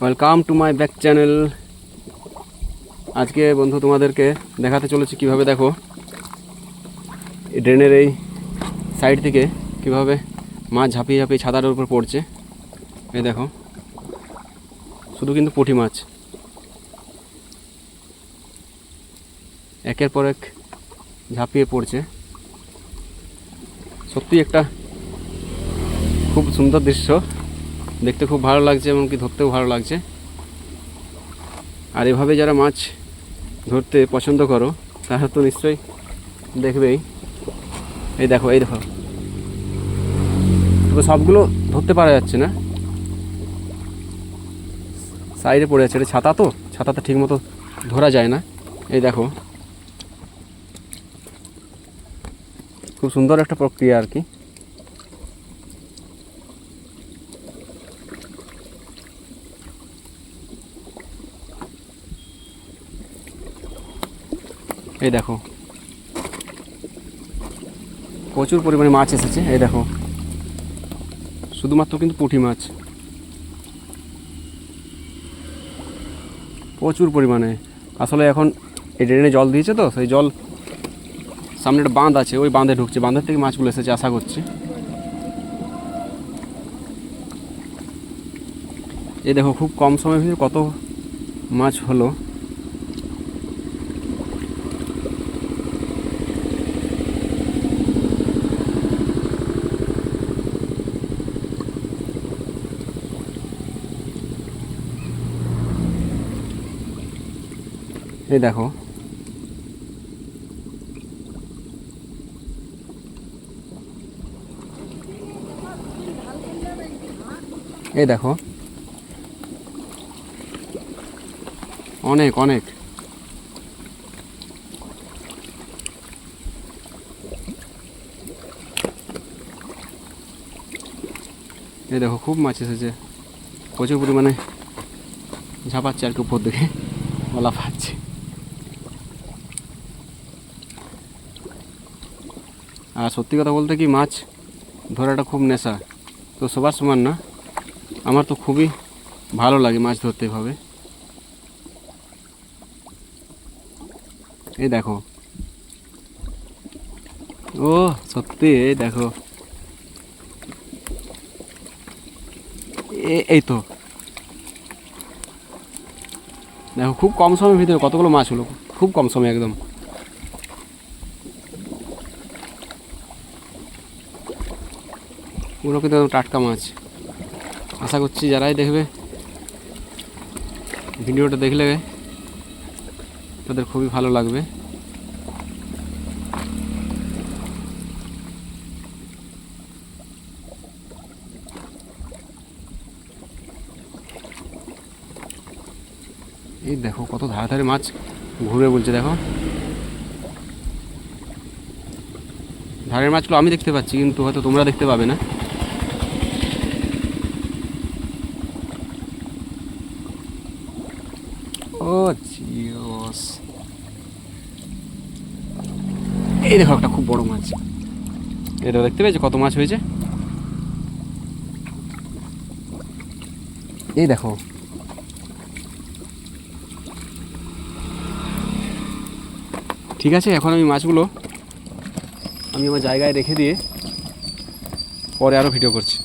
Welcome to my back channel. আজকে বন্ধু তোমাদেরকে দেখাতে চলেছি কিভাবে দেখো ড্রেনের এই সাইড থেকে কিভাবে মাছ ঝাঁপিয়ে ঝাঁপিয়ে ছাতার উপর পড়ছে। এই দেখো শুধু কিন্তু পুঁটি মাছ একের পর এক ঝাঁপিয়ে পড়ছে। সত্যি একটা খুব সুন্দর দৃশ্য, দেখতে খুব ভালো লাগছে, এমনকি ধরতেও ভালো লাগছে। আর এভাবে যারা মাছ ধরতে পছন্দ করো তারা তো নিশ্চয়ই দেখবেই। এই দেখো তবে সবগুলো ধরতে পারা যাচ্ছে না, সাইডে পড়ে যাচ্ছে। এটা ছাতাটা ঠিক মতো ধরা যায় না। এই দেখো খুব সুন্দর একটা প্রক্রিয়া আর কি। এই দেখো প্রচুর পরিমাণে মাছ এসেছে। এই দেখো শুধুমাত্র কিন্তু পুঁটি মাছ প্রচুর পরিমাণে। আসলে এখন এই ড্রেনে জল দিয়েছে তো, সেই জল সামনে একটা বাঁধ আছে, ওই বাঁধে ঢুকছে, বাঁধের থেকে মাছগুলো এসেছে আশা করছি। এই দেখো খুব কম সময়ের ভিতরে কত মাছ হলো। এই দেখো এই দেখো অনেক অনেক। এই দেখো খুব মাছ এসেছে, প্রচুর পরিমাণে ঝাঁপাচ্ছে আর কি উপর দিকে, গলা পাচ্ছে। আর সত্যি কথা বলতে কি, মাছ ধরাটা খুব নেশা, তো সবার সমান না। আমার তো খুবই ভালো লাগে মাছ ধরতে এভাবে। এই দেখো ও সত্যি, এই দেখো এই তো দেখো খুব কম সময়ের ভিতরে কতগুলো মাছ হলো, খুব কম সময় একদম। পুরো কিন্তু একদম টাটকা মাছ। আশা করছি যারাই দেখবে ভিডিওটা দেখলে তাদের খুবই ভালো লাগবে। এই দেখো কত ধারে ধারে মাছ ঘুরে বলছে। দেখো ধারের মাছগুলো আমি দেখতে পাচ্ছি, কিন্তু হয়তো তোমরা দেখতে পাবে না। ও জিওস, এই দেখো একটা খুব বড় মাছ। এটা দেখতে পেয়েছো কত মাছ হয়েছে? এই দেখো ঠিক আছে, এখন আমি মাছগুলো আমার জায়গায় রেখে দিয়ে পরে আরও ভিডিও করছি।